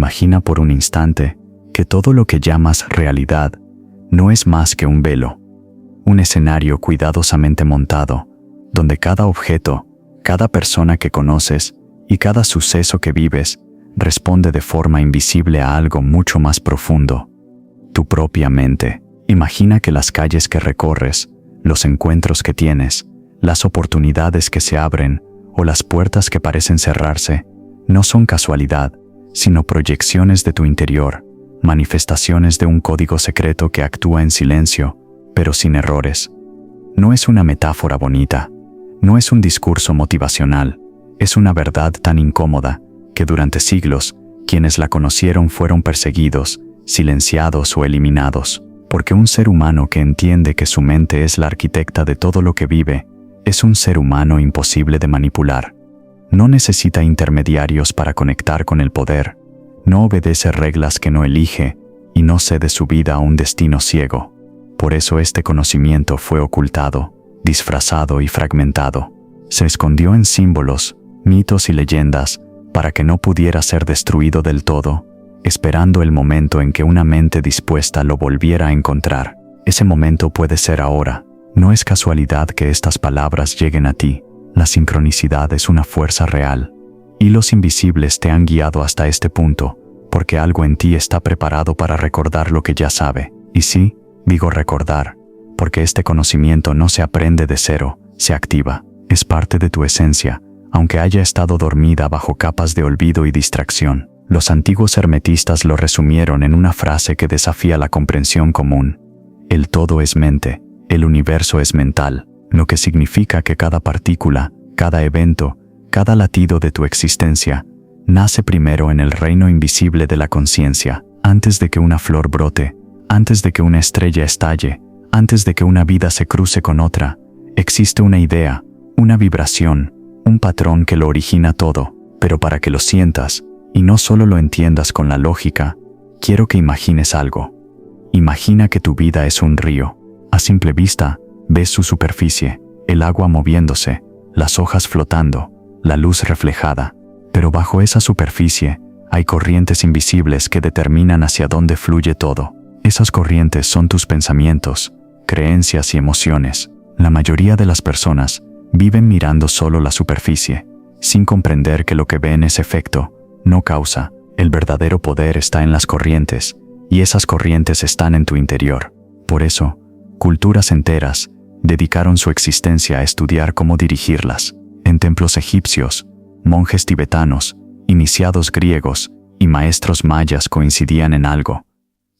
Imagina por un instante que todo lo que llamas realidad no es más que un velo, un escenario cuidadosamente montado, donde cada objeto, cada persona que conoces y cada suceso que vives responde de forma invisible a algo mucho más profundo, tu propia mente. Imagina que las calles que recorres, los encuentros que tienes, las oportunidades que se abren o las puertas que parecen cerrarse, no son casualidad, sino proyecciones de tu interior, manifestaciones de un código secreto que actúa en silencio, pero sin errores. No es una metáfora bonita, no es un discurso motivacional, es una verdad tan incómoda que durante siglos quienes la conocieron fueron perseguidos, silenciados o eliminados, porque un ser humano que entiende que su mente es la arquitecta de todo lo que vive, es un ser humano imposible de manipular. No necesita intermediarios para conectar con el poder, no obedece reglas que no elige y no cede su vida a un destino ciego. Por eso este conocimiento fue ocultado, disfrazado y fragmentado. Se escondió en símbolos, mitos y leyendas para que no pudiera ser destruido del todo, esperando el momento en que una mente dispuesta lo volviera a encontrar. Ese momento puede ser ahora. No es casualidad que estas palabras lleguen a ti. La sincronicidad es una fuerza real. Hilos invisibles te han guiado hasta este punto, porque algo en ti está preparado para recordar lo que ya sabe. Y sí, digo recordar, porque este conocimiento no se aprende de cero, se activa. Es parte de tu esencia, aunque haya estado dormida bajo capas de olvido y distracción. Los antiguos hermetistas lo resumieron en una frase que desafía la comprensión común. El todo es mente, el universo es mental, lo que significa que cada partícula, cada evento, cada latido de tu existencia, nace primero en el reino invisible de la conciencia, antes de que una flor brote, antes de que una estrella estalle, antes de que una vida se cruce con otra, existe una idea, una vibración, un patrón que lo origina todo. Pero para que lo sientas, y no solo lo entiendas con la lógica, quiero que imagines algo. Imagina que tu vida es un río. A simple vista, ves su superficie, el agua moviéndose, las hojas flotando, la luz reflejada. Pero bajo esa superficie, hay corrientes invisibles que determinan hacia dónde fluye todo. Esas corrientes son tus pensamientos, creencias y emociones. La mayoría de las personas viven mirando solo la superficie, sin comprender que lo que ven es efecto, no causa. El verdadero poder está en las corrientes, y esas corrientes están en tu interior. Por eso, culturas enteras dedicaron su existencia a estudiar cómo dirigirlas. En templos egipcios, monjes tibetanos, iniciados griegos y maestros mayas coincidían en algo.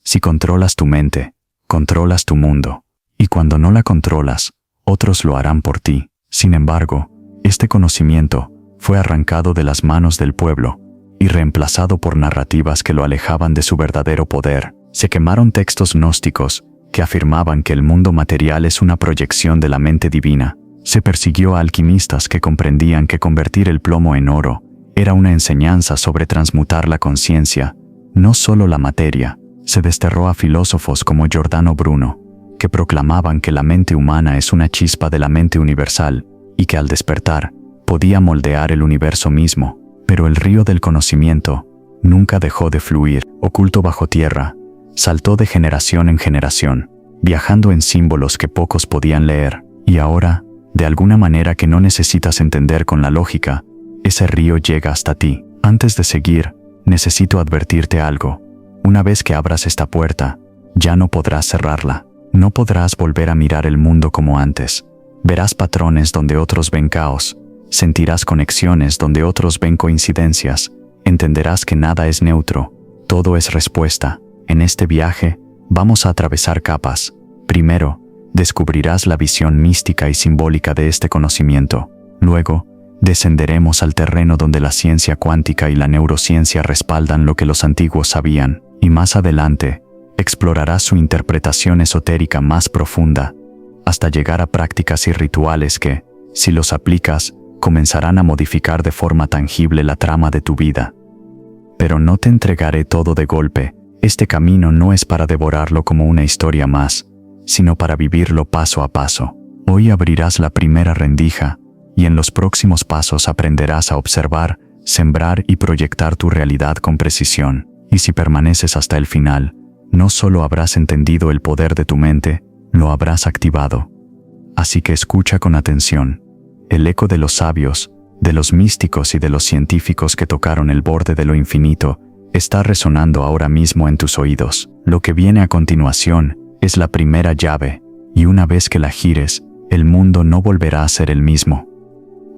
Si controlas tu mente, controlas tu mundo, y cuando no la controlas, otros lo harán por ti. Sin embargo, este conocimiento fue arrancado de las manos del pueblo y reemplazado por narrativas que lo alejaban de su verdadero poder. Se quemaron textos gnósticos que afirmaban que el mundo material es una proyección de la mente divina. Se persiguió a alquimistas que comprendían que convertir el plomo en oro era una enseñanza sobre transmutar la conciencia, no solo la materia. Se desterró a filósofos como Giordano Bruno, que proclamaban que la mente humana es una chispa de la mente universal y que al despertar podía moldear el universo mismo. Pero el río del conocimiento nunca dejó de fluir, oculto bajo tierra, saltó de generación en generación, viajando en símbolos que pocos podían leer. Y ahora, de alguna manera que no necesitas entender con la lógica, ese río llega hasta ti. Antes de seguir, necesito advertirte algo. Una vez que abras esta puerta, ya no podrás cerrarla. No podrás volver a mirar el mundo como antes. Verás patrones donde otros ven caos. Sentirás conexiones donde otros ven coincidencias. Entenderás que nada es neutro. Todo es respuesta. En este viaje, vamos a atravesar capas. Primero, descubrirás la visión mística y simbólica de este conocimiento. Luego, descenderemos al terreno donde la ciencia cuántica y la neurociencia respaldan lo que los antiguos sabían. Y más adelante, explorarás su interpretación esotérica más profunda, hasta llegar a prácticas y rituales que, si los aplicas, comenzarán a modificar de forma tangible la trama de tu vida. Pero no te entregaré todo de golpe. Este camino no es para devorarlo como una historia más, sino para vivirlo paso a paso. Hoy abrirás la primera rendija, y en los próximos pasos aprenderás a observar, sembrar y proyectar tu realidad con precisión. Y si permaneces hasta el final, no solo habrás entendido el poder de tu mente, lo habrás activado. Así que escucha con atención. El eco de los sabios, de los místicos y de los científicos que tocaron el borde de lo infinito, está resonando ahora mismo en tus oídos. Lo que viene a continuación es la primera llave, y una vez que la gires, el mundo no volverá a ser el mismo.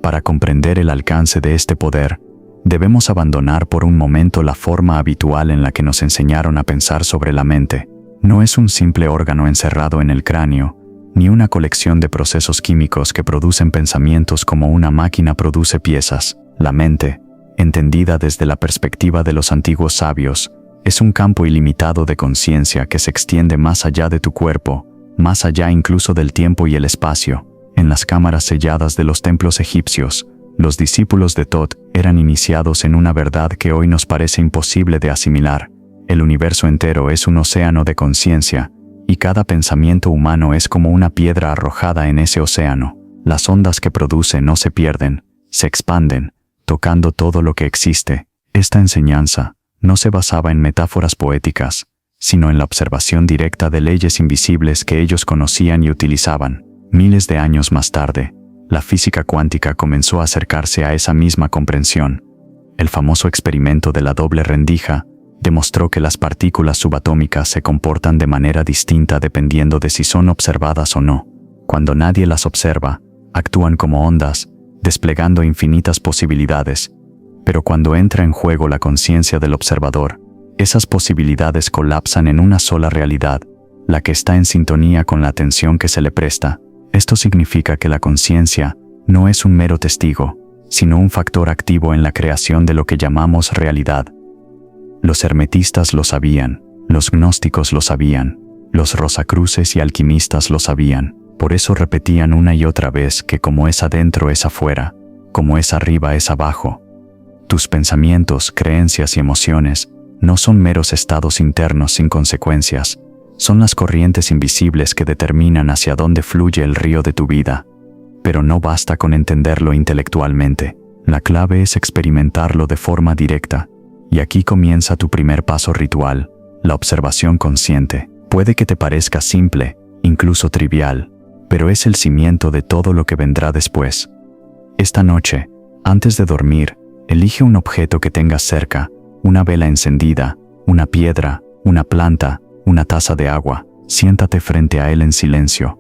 Para comprender el alcance de este poder, debemos abandonar por un momento la forma habitual en la que nos enseñaron a pensar sobre la mente. No es un simple órgano encerrado en el cráneo, ni una colección de procesos químicos que producen pensamientos como una máquina produce piezas. La mente, entendida desde la perspectiva de los antiguos sabios, es un campo ilimitado de conciencia que se extiende más allá de tu cuerpo, más allá incluso del tiempo y el espacio. En las cámaras selladas de los templos egipcios, los discípulos de Thoth eran iniciados en una verdad que hoy nos parece imposible de asimilar. El universo entero es un océano de conciencia, y cada pensamiento humano es como una piedra arrojada en ese océano. Las ondas que produce no se pierden, se expanden, tocando todo lo que existe. Esta enseñanza no se basaba en metáforas poéticas, sino en la observación directa de leyes invisibles que ellos conocían y utilizaban. Miles de años más tarde, la física cuántica comenzó a acercarse a esa misma comprensión. El famoso experimento de la doble rendija demostró que las partículas subatómicas se comportan de manera distinta dependiendo de si son observadas o no. Cuando nadie las observa, actúan como ondas, desplegando infinitas posibilidades. Pero cuando entra en juego la conciencia del observador, esas posibilidades colapsan en una sola realidad, la que está en sintonía con la atención que se le presta. Esto significa que la conciencia no es un mero testigo, sino un factor activo en la creación de lo que llamamos realidad. Los hermetistas lo sabían, los gnósticos lo sabían, los rosacruces y alquimistas lo sabían. Por eso repetían una y otra vez que como es adentro es afuera, como es arriba es abajo. Tus pensamientos, creencias y emociones no son meros estados internos sin consecuencias, son las corrientes invisibles que determinan hacia dónde fluye el río de tu vida. Pero no basta con entenderlo intelectualmente, la clave es experimentarlo de forma directa, y aquí comienza tu primer paso ritual, la observación consciente. Puede que te parezca simple, incluso trivial, pero es el cimiento de todo lo que vendrá después. Esta noche, antes de dormir, elige un objeto que tengas cerca, una vela encendida, una piedra, una planta, una taza de agua. Siéntate frente a él en silencio.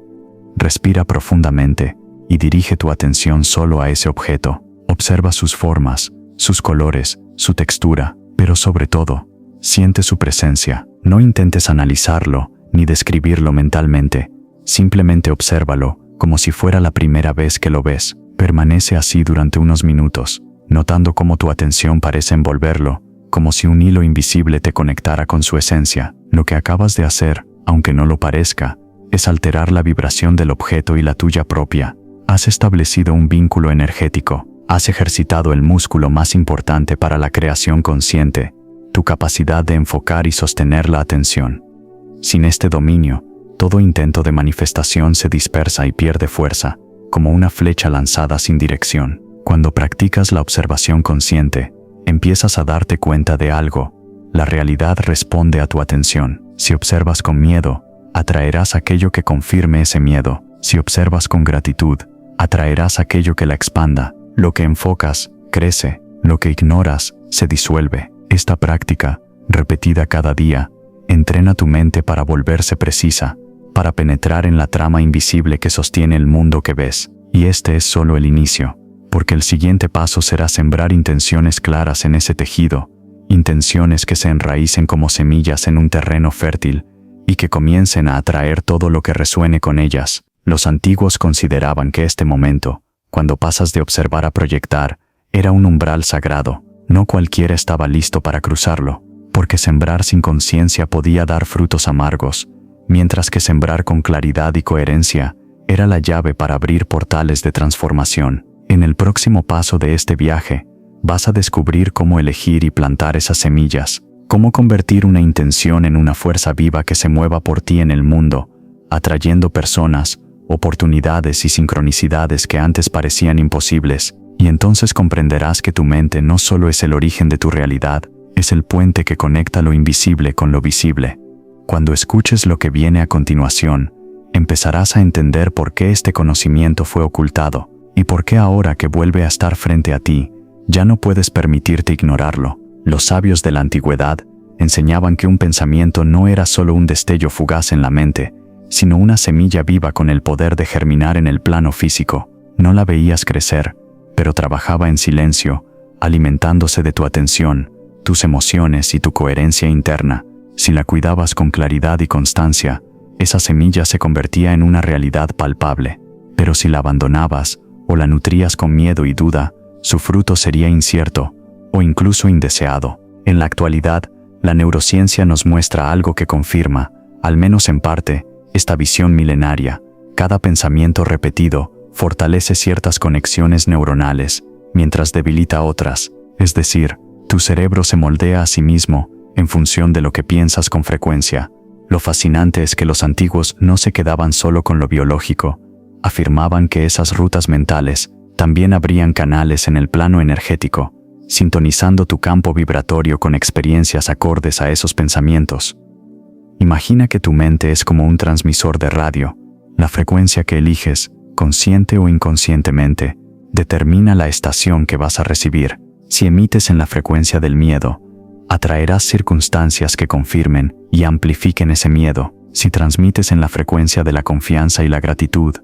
Respira profundamente y dirige tu atención solo a ese objeto. Observa sus formas, sus colores, su textura, pero sobre todo, siente su presencia. No intentes analizarlo ni describirlo mentalmente. Simplemente obsérvalo, como si fuera la primera vez que lo ves. Permanece así durante unos minutos, notando cómo tu atención parece envolverlo, como si un hilo invisible te conectara con su esencia. Lo que acabas de hacer, aunque no lo parezca, es alterar la vibración del objeto y la tuya propia. Has establecido un vínculo energético, has ejercitado el músculo más importante para la creación consciente, tu capacidad de enfocar y sostener la atención. Sin este dominio, todo intento de manifestación se dispersa y pierde fuerza, como una flecha lanzada sin dirección. Cuando practicas la observación consciente, empiezas a darte cuenta de algo. La realidad responde a tu atención. Si observas con miedo, atraerás aquello que confirme ese miedo. Si observas con gratitud, atraerás aquello que la expanda. Lo que enfocas, crece. Lo que ignoras, se disuelve. Esta práctica, repetida cada día, entrena tu mente para volverse precisa, para penetrar en la trama invisible que sostiene el mundo que ves. Y este es solo el inicio, porque el siguiente paso será sembrar intenciones claras en ese tejido, intenciones que se enraícen como semillas en un terreno fértil y que comiencen a atraer todo lo que resuene con ellas. Los antiguos consideraban que este momento, cuando pasas de observar a proyectar, era un umbral sagrado. No cualquiera estaba listo para cruzarlo, porque sembrar sin conciencia podía dar frutos amargos, mientras que sembrar con claridad y coherencia era la llave para abrir portales de transformación. En el próximo paso de este viaje, vas a descubrir cómo elegir y plantar esas semillas, cómo convertir una intención en una fuerza viva que se mueva por ti en el mundo, atrayendo personas, oportunidades y sincronicidades que antes parecían imposibles, y entonces comprenderás que tu mente no solo es el origen de tu realidad, es el puente que conecta lo invisible con lo visible. Cuando escuches lo que viene a continuación, empezarás a entender por qué este conocimiento fue ocultado y por qué ahora que vuelve a estar frente a ti, ya no puedes permitirte ignorarlo. Los sabios de la antigüedad enseñaban que un pensamiento no era solo un destello fugaz en la mente, sino una semilla viva con el poder de germinar en el plano físico. No la veías crecer, pero trabajaba en silencio, alimentándose de tu atención, tus emociones y tu coherencia interna. Si la cuidabas con claridad y constancia, esa semilla se convertía en una realidad palpable. Pero si la abandonabas o la nutrías con miedo y duda, su fruto sería incierto o incluso indeseado. En la actualidad, la neurociencia nos muestra algo que confirma, al menos en parte, esta visión milenaria. Cada pensamiento repetido fortalece ciertas conexiones neuronales, mientras debilita otras. Es decir, tu cerebro se moldea a sí mismo en función de lo que piensas con frecuencia. Lo fascinante es que los antiguos no se quedaban solo con lo biológico. Afirmaban que esas rutas mentales también abrían canales en el plano energético, sintonizando tu campo vibratorio con experiencias acordes a esos pensamientos. Imagina que tu mente es como un transmisor de radio. La frecuencia que eliges, consciente o inconscientemente, determina la estación que vas a recibir. Si emites en la frecuencia del miedo, atraerás circunstancias que confirmen y amplifiquen ese miedo. Si transmites en la frecuencia de la confianza y la gratitud,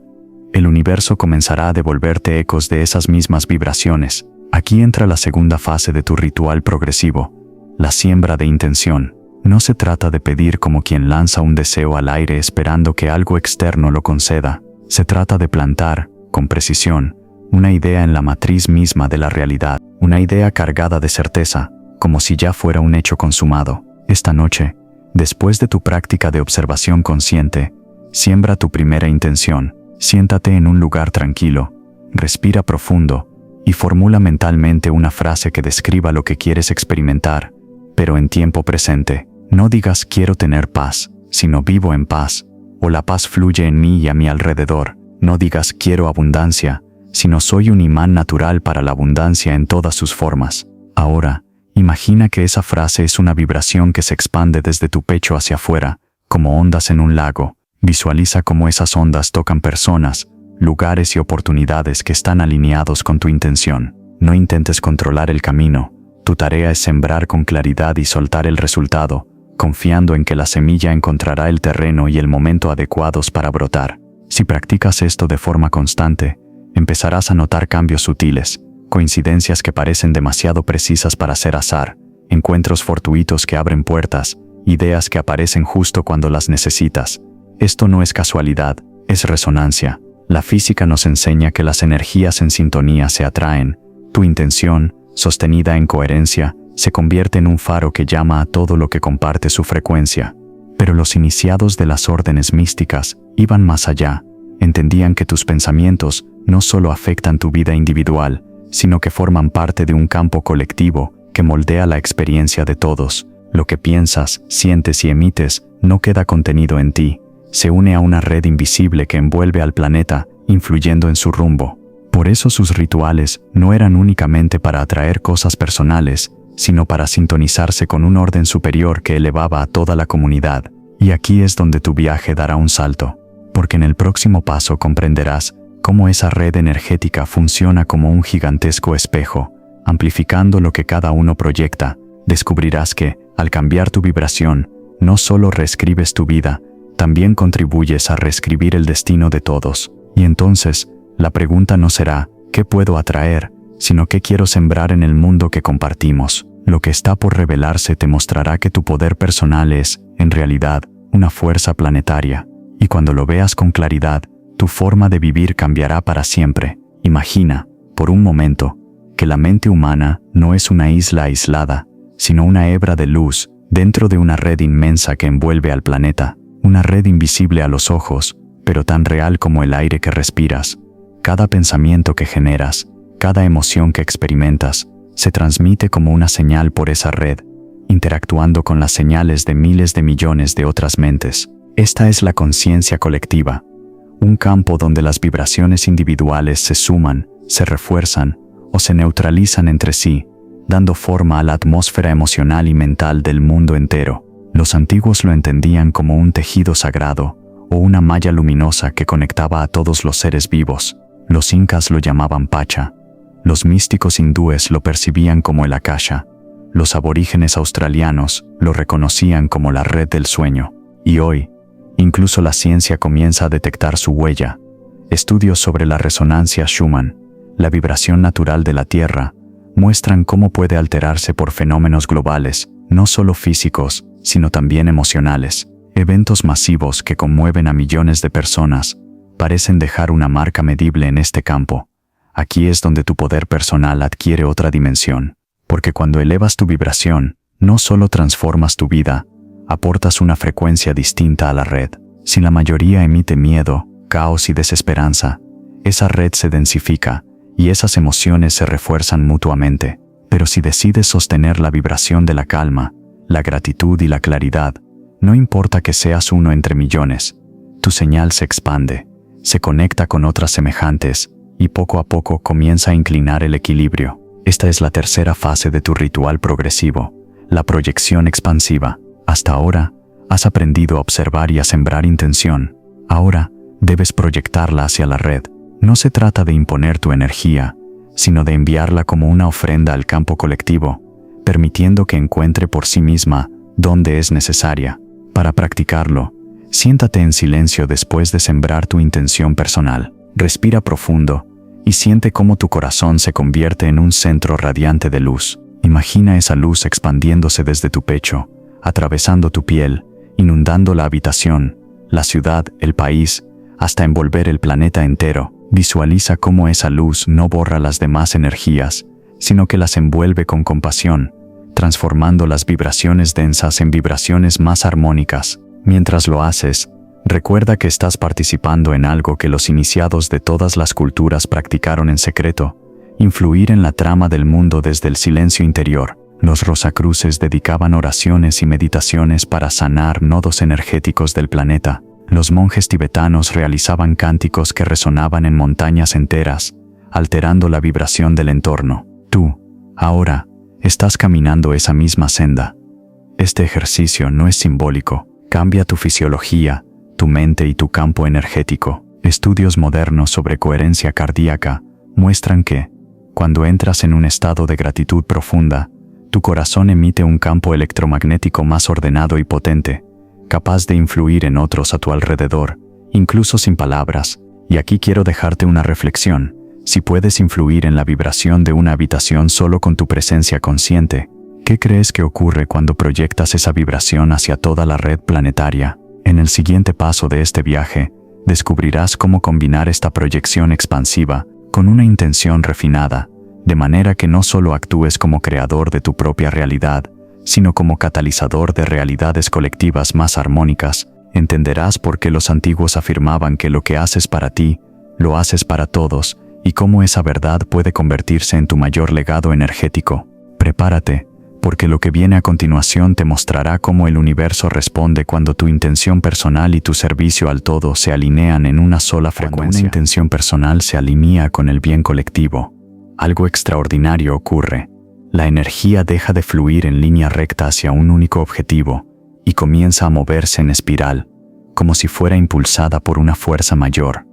el universo comenzará a devolverte ecos de esas mismas vibraciones. Aquí entra la segunda fase de tu ritual progresivo, la siembra de intención. No se trata de pedir como quien lanza un deseo al aire esperando que algo externo lo conceda. Se trata de plantar, con precisión, una idea en la matriz misma de la realidad, una idea cargada de certeza, como si ya fuera un hecho consumado. Esta noche, después de tu práctica de observación consciente, siembra tu primera intención. Siéntate en un lugar tranquilo, respira profundo y formula mentalmente una frase que describa lo que quieres experimentar, pero en tiempo presente. No digas quiero tener paz, sino vivo en paz, o la paz fluye en mí y a mi alrededor. No digas quiero abundancia, sino soy un imán natural para la abundancia en todas sus formas. Ahora, imagina que esa frase es una vibración que se expande desde tu pecho hacia afuera, como ondas en un lago. Visualiza cómo esas ondas tocan personas, lugares y oportunidades que están alineados con tu intención. No intentes controlar el camino. Tu tarea es sembrar con claridad y soltar el resultado, confiando en que la semilla encontrará el terreno y el momento adecuados para brotar. Si practicas esto de forma constante, empezarás a notar cambios sutiles, coincidencias que parecen demasiado precisas para ser azar, encuentros fortuitos que abren puertas, ideas que aparecen justo cuando las necesitas. Esto no es casualidad, es resonancia. La física nos enseña que las energías en sintonía se atraen. Tu intención, sostenida en coherencia, se convierte en un faro que llama a todo lo que comparte su frecuencia. Pero los iniciados de las órdenes místicas iban más allá. Entendían que tus pensamientos no solo afectan tu vida individual, sino que forman parte de un campo colectivo que moldea la experiencia de todos. Lo que piensas, sientes y emites no queda contenido en ti. Se une a una red invisible que envuelve al planeta, influyendo en su rumbo. Por eso sus rituales no eran únicamente para atraer cosas personales, sino para sintonizarse con un orden superior que elevaba a toda la comunidad. Y aquí es donde tu viaje dará un salto, porque en el próximo paso comprenderás cómo esa red energética funciona como un gigantesco espejo, amplificando lo que cada uno proyecta. Descubrirás que, al cambiar tu vibración, no solo reescribes tu vida, también contribuyes a reescribir el destino de todos. Y entonces, la pregunta no será ¿qué puedo atraer?, sino ¿qué quiero sembrar en el mundo que compartimos? Lo que está por revelarse te mostrará que tu poder personal es, en realidad, una fuerza planetaria. Y cuando lo veas con claridad, tu forma de vivir cambiará para siempre. Imagina, por un momento, que la mente humana no es una isla aislada, sino una hebra de luz dentro de una red inmensa que envuelve al planeta. Una red invisible a los ojos, pero tan real como el aire que respiras. Cada pensamiento que generas, cada emoción que experimentas, se transmite como una señal por esa red, interactuando con las señales de miles de millones de otras mentes. Esta es la conciencia colectiva, un campo donde las vibraciones individuales se suman, se refuerzan o se neutralizan entre sí, dando forma a la atmósfera emocional y mental del mundo entero. Los antiguos lo entendían como un tejido sagrado o una malla luminosa que conectaba a todos los seres vivos. Los incas lo llamaban Pacha. Los místicos hindúes lo percibían como el Akasha. Los aborígenes australianos lo reconocían como la red del sueño. Y hoy, incluso la ciencia comienza a detectar su huella. Estudios sobre la resonancia Schumann, la vibración natural de la Tierra, muestran cómo puede alterarse por fenómenos globales, no solo físicos, sino también emocionales. Eventos masivos que conmueven a millones de personas parecen dejar una marca medible en este campo. Aquí es donde tu poder personal adquiere otra dimensión, porque cuando elevas tu vibración, no solo transformas tu vida, aportas una frecuencia distinta a la red. Si la mayoría emite miedo, caos y desesperanza, esa red se densifica y esas emociones se refuerzan mutuamente. Pero si decides sostener la vibración de la calma, la gratitud y la claridad, no importa que seas uno entre millones, tu señal se expande, se conecta con otras semejantes y poco a poco comienza a inclinar el equilibrio. Esta es la tercera fase de tu ritual progresivo, la proyección expansiva. Hasta ahora, has aprendido a observar y a sembrar intención. Ahora, debes proyectarla hacia la red. No se trata de imponer tu energía, sino de enviarla como una ofrenda al campo colectivo, permitiendo que encuentre por sí misma donde es necesaria. Para practicarlo, siéntate en silencio después de sembrar tu intención personal. Respira profundo y siente cómo tu corazón se convierte en un centro radiante de luz. Imagina esa luz expandiéndose desde tu pecho, atravesando tu piel, inundando la habitación, la ciudad, el país, hasta envolver el planeta entero. Visualiza cómo esa luz no borra las demás energías, sino que las envuelve con compasión, transformando las vibraciones densas en vibraciones más armónicas. Mientras lo haces, recuerda que estás participando en algo que los iniciados de todas las culturas practicaron en secreto: influir en la trama del mundo desde el silencio interior. Los Rosacruces dedicaban oraciones y meditaciones para sanar nodos energéticos del planeta. Los monjes tibetanos realizaban cánticos que resonaban en montañas enteras, alterando la vibración del entorno. Tú, ahora, estás caminando esa misma senda. Este ejercicio no es simbólico. Cambia tu fisiología, tu mente y tu campo energético. Estudios modernos sobre coherencia cardíaca muestran que, cuando entras en un estado de gratitud profunda, tu corazón emite un campo electromagnético más ordenado y potente, capaz de influir en otros a tu alrededor, incluso sin palabras. Y aquí quiero dejarte una reflexión. Si puedes influir en la vibración de una habitación solo con tu presencia consciente, ¿qué crees que ocurre cuando proyectas esa vibración hacia toda la red planetaria? En el siguiente paso de este viaje, descubrirás cómo combinar esta proyección expansiva con una intención refinada, de manera que no solo actúes como creador de tu propia realidad, sino como catalizador de realidades colectivas más armónicas. Entenderás por qué los antiguos afirmaban que lo que haces para ti, lo haces para todos, y cómo esa verdad puede convertirse en tu mayor legado energético. Prepárate, porque lo que viene a continuación te mostrará cómo el universo responde cuando tu intención personal y tu servicio al todo se alinean en una sola frecuencia. Cuando una intención personal se alinea con el bien colectivo, algo extraordinario ocurre. La energía deja de fluir en línea recta hacia un único objetivo y comienza a moverse en espiral, como si fuera impulsada por una fuerza mayor.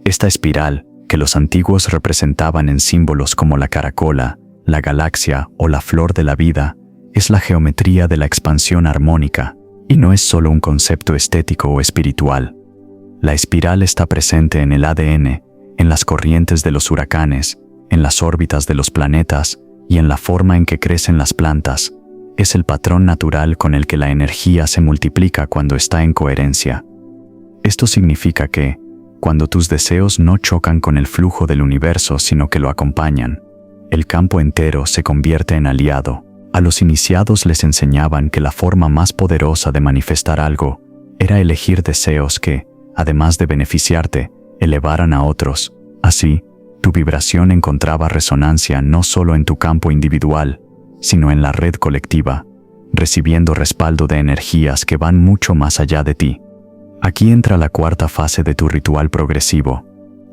Esta espiral, que los antiguos representaban en símbolos como la caracola, la galaxia o la flor de la vida, es la geometría de la expansión armónica, y no es solo un concepto estético o espiritual. La espiral está presente en el ADN, en las corrientes de los huracanes, en las órbitas de los planetas y en la forma en que crecen las plantas. Es el patrón natural con el que la energía se multiplica cuando está en coherencia. Esto significa que, cuando tus deseos no chocan con el flujo del universo sino que lo acompañan, el campo entero se convierte en aliado. A los iniciados les enseñaban que la forma más poderosa de manifestar algo era elegir deseos que, además de beneficiarte, elevaran a otros. Así, tu vibración encontraba resonancia no solo en tu campo individual, sino en la red colectiva, recibiendo respaldo de energías que van mucho más allá de ti. Aquí entra la cuarta fase de tu ritual progresivo,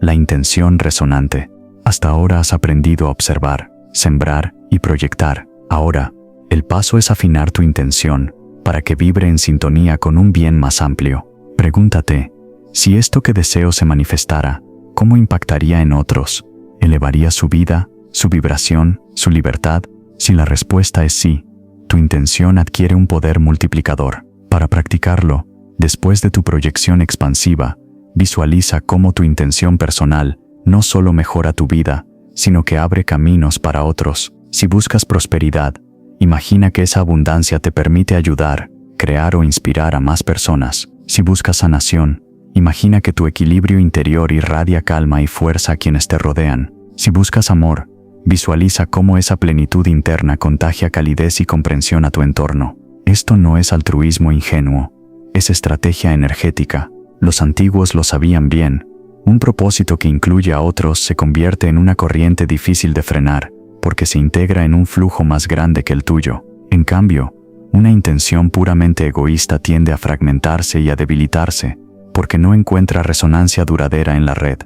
la intención resonante. Hasta ahora has aprendido a observar, sembrar y proyectar. Ahora, el paso es afinar tu intención para que vibre en sintonía con un bien más amplio. Pregúntate, si esto que deseo se manifestara, ¿cómo impactaría en otros? ¿Elevaría su vida, su vibración, su libertad? Si la respuesta es sí, tu intención adquiere un poder multiplicador. Para practicarlo, después de tu proyección expansiva, visualiza cómo tu intención personal no solo mejora tu vida, sino que abre caminos para otros. Si buscas prosperidad, imagina que esa abundancia te permite ayudar, crear o inspirar a más personas. Si buscas sanación, imagina que tu equilibrio interior irradia calma y fuerza a quienes te rodean. Si buscas amor, visualiza cómo esa plenitud interna contagia calidez y comprensión a tu entorno. Esto no es altruismo ingenuo, es estrategia energética. Los antiguos lo sabían bien. Un propósito que incluye a otros se convierte en una corriente difícil de frenar, porque se integra en un flujo más grande que el tuyo. En cambio, una intención puramente egoísta tiende a fragmentarse y a debilitarse, porque no encuentra resonancia duradera en la red.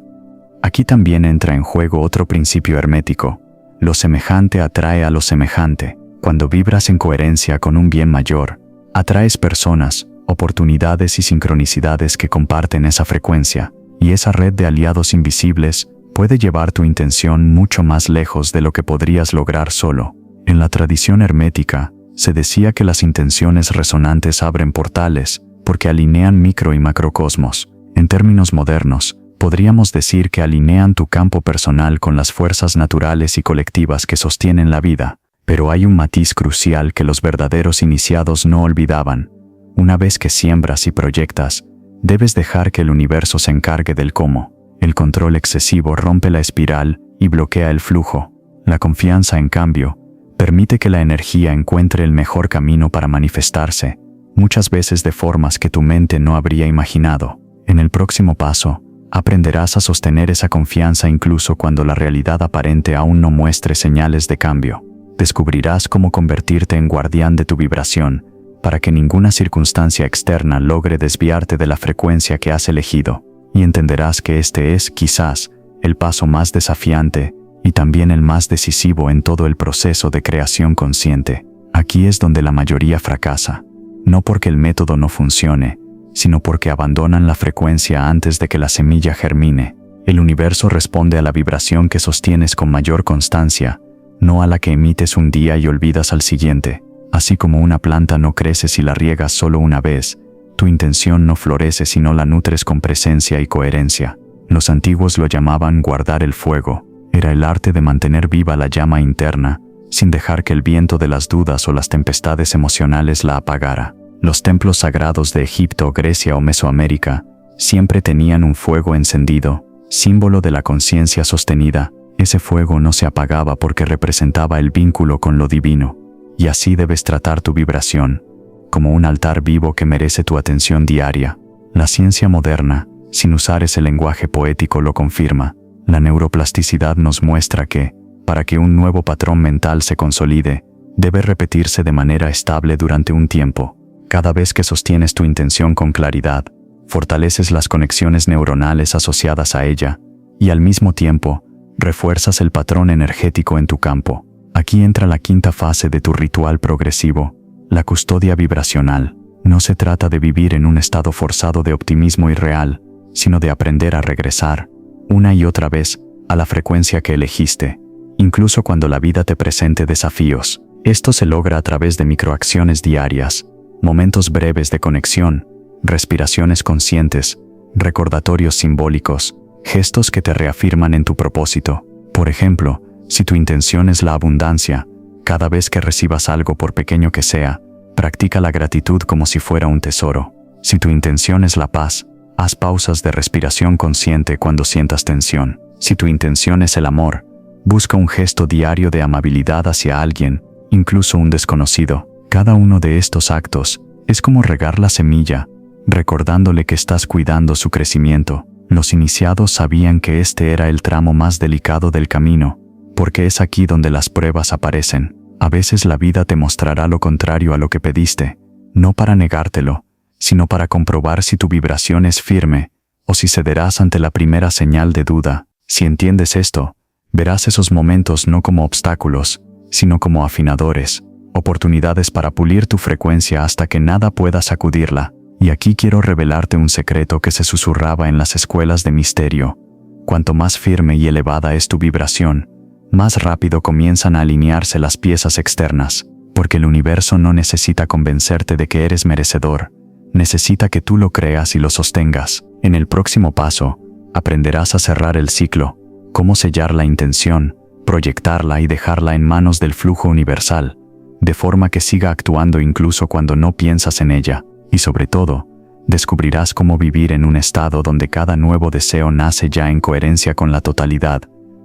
Aquí también entra en juego otro principio hermético: lo semejante atrae a lo semejante. Cuando vibras en coherencia con un bien mayor, atraes personas, oportunidades y sincronicidades que comparten esa frecuencia, y esa red de aliados invisibles puede llevar tu intención mucho más lejos de lo que podrías lograr solo. En la tradición hermética, se decía que las intenciones resonantes abren portales, porque alinean micro y macrocosmos. En términos modernos, podríamos decir que alinean tu campo personal con las fuerzas naturales y colectivas que sostienen la vida. Pero hay un matiz crucial que los verdaderos iniciados no olvidaban. Una vez que siembras y proyectas, debes dejar que el universo se encargue del cómo. El control excesivo rompe la espiral y bloquea el flujo. La confianza, en cambio, permite que la energía encuentre el mejor camino para manifestarse, muchas veces de formas que tu mente no habría imaginado. En el próximo paso, aprenderás a sostener esa confianza incluso cuando la realidad aparente aún no muestre señales de cambio. Descubrirás cómo convertirte en guardián de tu vibración, para que ninguna circunstancia externa logre desviarte de la frecuencia que has elegido, y entenderás que este es, quizás, el paso más desafiante y también el más decisivo en todo el proceso de creación consciente. Aquí es donde la mayoría fracasa, no porque el método no funcione, sino porque abandonan la frecuencia antes de que la semilla germine. El universo responde a la vibración que sostienes con mayor constancia, no a la que emites un día y olvidas al siguiente. Así como una planta no crece si la riegas solo una vez, tu intención no florece si no la nutres con presencia y coherencia. Los antiguos lo llamaban guardar el fuego. Era el arte de mantener viva la llama interna, sin dejar que el viento de las dudas o las tempestades emocionales la apagara. Los templos sagrados de Egipto, Grecia o Mesoamérica siempre tenían un fuego encendido, símbolo de la conciencia sostenida. Ese fuego no se apagaba porque representaba el vínculo con lo divino. Y así debes tratar tu vibración, como un altar vivo que merece tu atención diaria. La ciencia moderna, sin usar ese lenguaje poético, lo confirma. La neuroplasticidad nos muestra que, para que un nuevo patrón mental se consolide, debe repetirse de manera estable durante un tiempo. Cada vez que sostienes tu intención con claridad, fortaleces las conexiones neuronales asociadas a ella, y al mismo tiempo, refuerzas el patrón energético en tu campo. Aquí entra la quinta fase de tu ritual progresivo, la custodia vibracional. No se trata de vivir en un estado forzado de optimismo irreal, sino de aprender a regresar, una y otra vez, a la frecuencia que elegiste, incluso cuando la vida te presente desafíos. Esto se logra a través de microacciones diarias, momentos breves de conexión, respiraciones conscientes, recordatorios simbólicos, gestos que te reafirman en tu propósito. Por ejemplo, si tu intención es la abundancia, cada vez que recibas algo, por pequeño que sea, practica la gratitud como si fuera un tesoro. Si tu intención es la paz, haz pausas de respiración consciente cuando sientas tensión. Si tu intención es el amor, busca un gesto diario de amabilidad hacia alguien, incluso un desconocido. Cada uno de estos actos es como regar la semilla, recordándole que estás cuidando su crecimiento. Los iniciados sabían que este era el tramo más delicado del camino, porque es aquí donde las pruebas aparecen. A veces la vida te mostrará lo contrario a lo que pediste, no para negártelo, sino para comprobar si tu vibración es firme, o si cederás ante la primera señal de duda. Si entiendes esto, Verás esos momentos no como obstáculos, sino como afinadores, oportunidades para pulir tu frecuencia hasta que nada pueda sacudirla. Y aquí quiero revelarte un secreto que se susurraba en las escuelas de misterio. Cuanto más firme y elevada es tu vibración, más rápido comienzan a alinearse las piezas externas, porque el universo no necesita convencerte de que eres merecedor, necesita que tú lo creas y lo sostengas. En el próximo paso, aprenderás a cerrar el ciclo, cómo sellar la intención, proyectarla y dejarla en manos del flujo universal, de forma que siga actuando incluso cuando no piensas en ella, y sobre todo, descubrirás cómo vivir en un estado donde cada nuevo deseo nace ya en coherencia con la totalidad,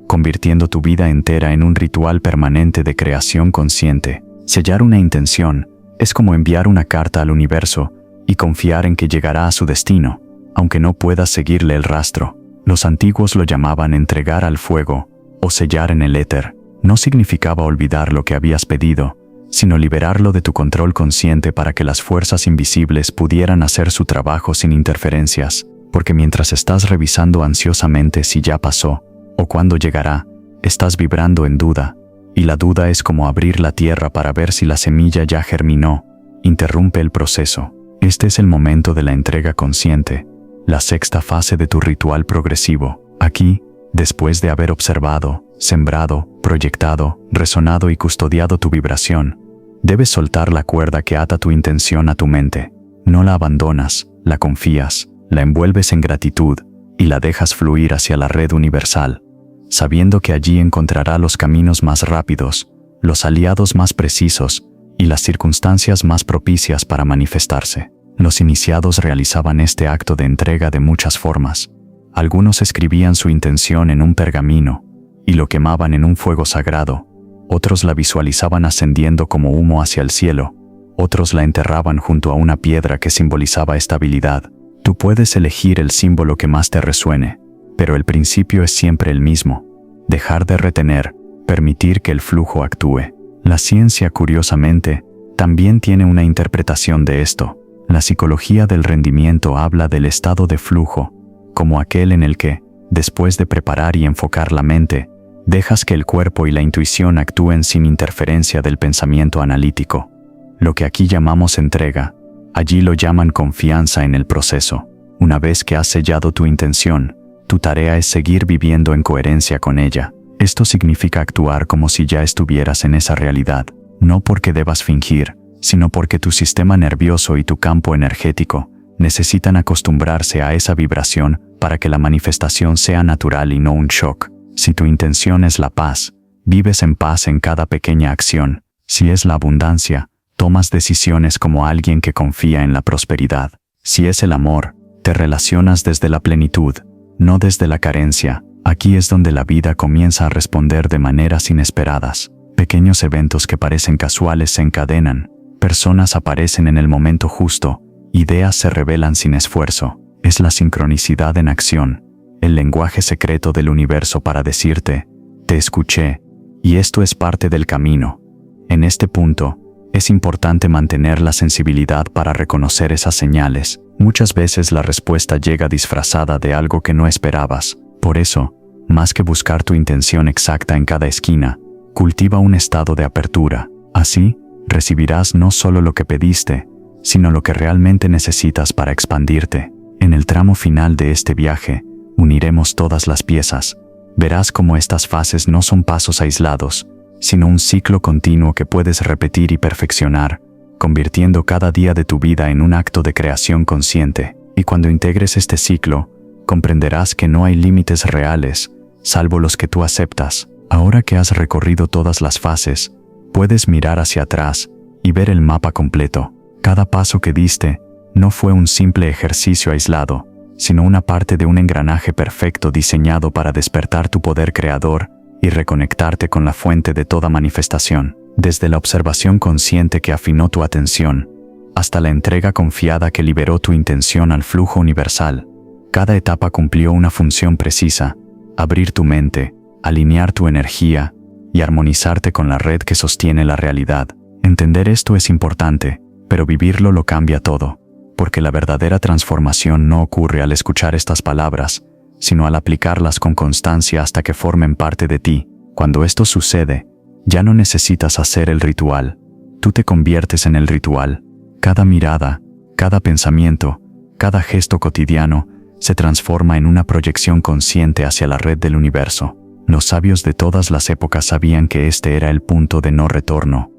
convirtiendo tu vida entera en un ritual permanente de creación consciente. Sellar una intención es como enviar una carta al universo y confiar en que llegará a su destino, aunque no puedas seguirle el rastro. Los antiguos lo llamaban entregar al fuego o sellar en el éter. No significaba olvidar lo que habías pedido, sino liberarlo de tu control consciente para que las fuerzas invisibles pudieran hacer su trabajo sin interferencias, porque mientras estás revisando ansiosamente si ya pasó o cuándo llegará, estás vibrando en duda, y la duda es como abrir la tierra para ver si la semilla ya germinó. Interrumpe el proceso. Este es el momento de la entrega consciente, la sexta fase de tu ritual progresivo. Aquí, después de haber observado, sembrado, proyectado, resonado y custodiado tu vibración, debes soltar la cuerda que ata tu intención a tu mente. No la abandonas, la confías, la envuelves en gratitud y la dejas fluir hacia la red universal, sabiendo que allí encontrará los caminos más rápidos, los aliados más precisos y las circunstancias más propicias para manifestarse. Los iniciados realizaban este acto de entrega de muchas formas. Algunos escribían su intención en un pergamino y lo quemaban en un fuego sagrado. Otros la visualizaban ascendiendo como humo hacia el cielo. Otros la enterraban junto a una piedra que simbolizaba estabilidad. Tú puedes elegir el símbolo que más te resuene, pero el principio es siempre el mismo: dejar de retener, permitir que el flujo actúe. La ciencia, curiosamente, también tiene una interpretación de esto. La psicología del rendimiento habla del estado de flujo, como aquel en el que, después de preparar y enfocar la mente, dejas que el cuerpo y la intuición actúen sin interferencia del pensamiento analítico. Lo que aquí llamamos entrega, allí lo llaman confianza en el proceso. Una vez que has sellado tu intención, tu tarea es seguir viviendo en coherencia con ella. Esto significa actuar como si ya estuvieras en esa realidad, no porque debas fingir, sino porque tu sistema nervioso y tu campo energético necesitan acostumbrarse a esa vibración para que la manifestación sea natural y no un shock. Si tu intención es la paz, vives en paz en cada pequeña acción. Si es la abundancia, tomas decisiones como alguien que confía en la prosperidad. Si es el amor, te relacionas desde la plenitud, no desde la carencia. Aquí es donde la vida comienza a responder de maneras inesperadas. Pequeños eventos que parecen casuales se encadenan. Personas aparecen en el momento justo, ideas se revelan sin esfuerzo. Es la sincronicidad en acción, el lenguaje secreto del universo para decirte: te escuché, y esto es parte del camino. En este punto, es importante mantener la sensibilidad para reconocer esas señales. Muchas veces la respuesta llega disfrazada de algo que no esperabas. Por eso, más que buscar tu intención exacta en cada esquina, cultiva un estado de apertura. Así, recibirás no solo lo que pediste, sino lo que realmente necesitas para expandirte. En el tramo final de este viaje, uniremos todas las piezas. Verás cómo estas fases no son pasos aislados, sino un ciclo continuo que puedes repetir y perfeccionar, convirtiendo cada día de tu vida en un acto de creación consciente. Y cuando integres este ciclo, comprenderás que no hay límites reales, salvo los que tú aceptas. Ahora que has recorrido todas las fases, puedes mirar hacia atrás y ver el mapa completo. Cada paso que diste no fue un simple ejercicio aislado, sino una parte de un engranaje perfecto diseñado para despertar tu poder creador y reconectarte con la fuente de toda manifestación. Desde la observación consciente que afinó tu atención, hasta la entrega confiada que liberó tu intención al flujo universal, cada etapa cumplió una función precisa: abrir tu mente, alinear tu energía y armonizarte con la red que sostiene la realidad. Entender esto es importante, pero vivirlo lo cambia todo, porque la verdadera transformación no ocurre al escuchar estas palabras, sino al aplicarlas con constancia hasta que formen parte de ti. Cuando esto sucede, ya no necesitas hacer el ritual, tú te conviertes en el ritual. Cada mirada, cada pensamiento, cada gesto cotidiano se transforma en una proyección consciente hacia la red del universo. Los sabios de todas las épocas sabían que este era el punto de no retorno,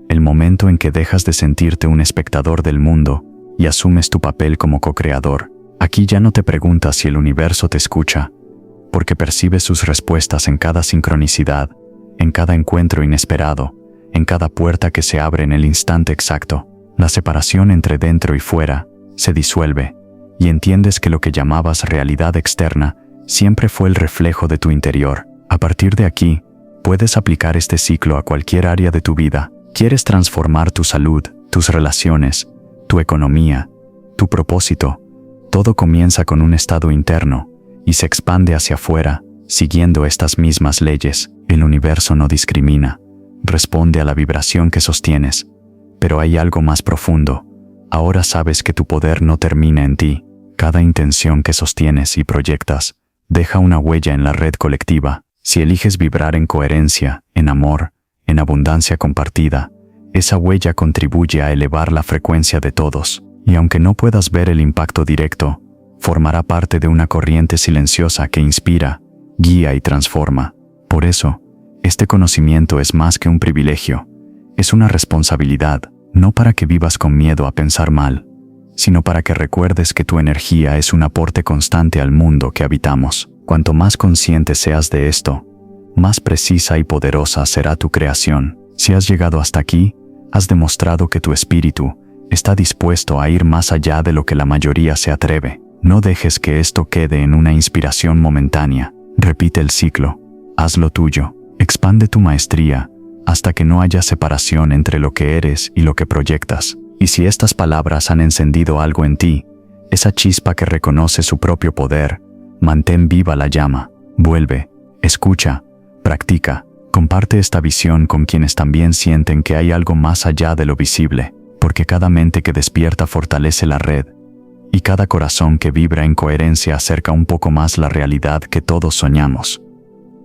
el momento en que dejas de sentirte un espectador del mundo y asumes tu papel como co-creador. Aquí ya no te preguntas si el universo te escucha, porque percibes sus respuestas en cada sincronicidad, en cada encuentro inesperado, en cada puerta que se abre en el instante exacto. La separación entre dentro y fuera se disuelve, y entiendes que lo que llamabas realidad externa siempre fue el reflejo de tu interior. A partir de aquí, puedes aplicar este ciclo a cualquier área de tu vida. ¿Quieres transformar tu salud, tus relaciones, tu economía, tu propósito? Todo comienza con un estado interno y se expande hacia afuera, siguiendo estas mismas leyes. El universo no discrimina, responde a la vibración que sostienes. Pero hay algo más profundo. Ahora sabes que tu poder no termina en ti. Cada intención que sostienes y proyectas deja una huella en la red colectiva. Si eliges vibrar en coherencia, en amor, en abundancia compartida, esa huella contribuye a elevar la frecuencia de todos. Y aunque no puedas ver el impacto directo, formará parte de una corriente silenciosa que inspira, guía y transforma. Por eso, este conocimiento es más que un privilegio, es una responsabilidad, no para que vivas con miedo a pensar mal, sino para que recuerdes que tu energía es un aporte constante al mundo que habitamos. Cuanto más consciente seas de esto, más precisa y poderosa será tu creación. Si has llegado hasta aquí, has demostrado que tu espíritu está dispuesto a ir más allá de lo que la mayoría se atreve. No dejes que esto quede en una inspiración momentánea. Repite el ciclo, hazlo tuyo, expande tu maestría, hasta que no haya separación entre lo que eres y lo que proyectas. Y si estas palabras han encendido algo en ti, esa chispa que reconoce su propio poder, mantén viva la llama. Vuelve, escucha, practica, comparte esta visión con quienes también sienten que hay algo más allá de lo visible, porque cada mente que despierta fortalece la red, y cada corazón que vibra en coherencia acerca un poco más la realidad que todos soñamos.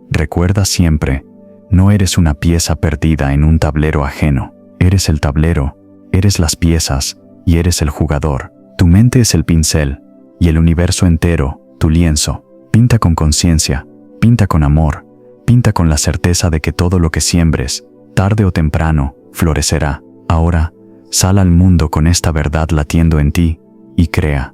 Recuerda siempre, no eres una pieza perdida en un tablero ajeno. Eres el tablero, eres las piezas y eres el jugador. Tu mente es el pincel y el universo entero, tu lienzo. Pinta con conciencia, pinta con amor, pinta con la certeza de que todo lo que siembres, tarde o temprano, florecerá. Ahora, sal al mundo con esta verdad latiendo en ti y crea.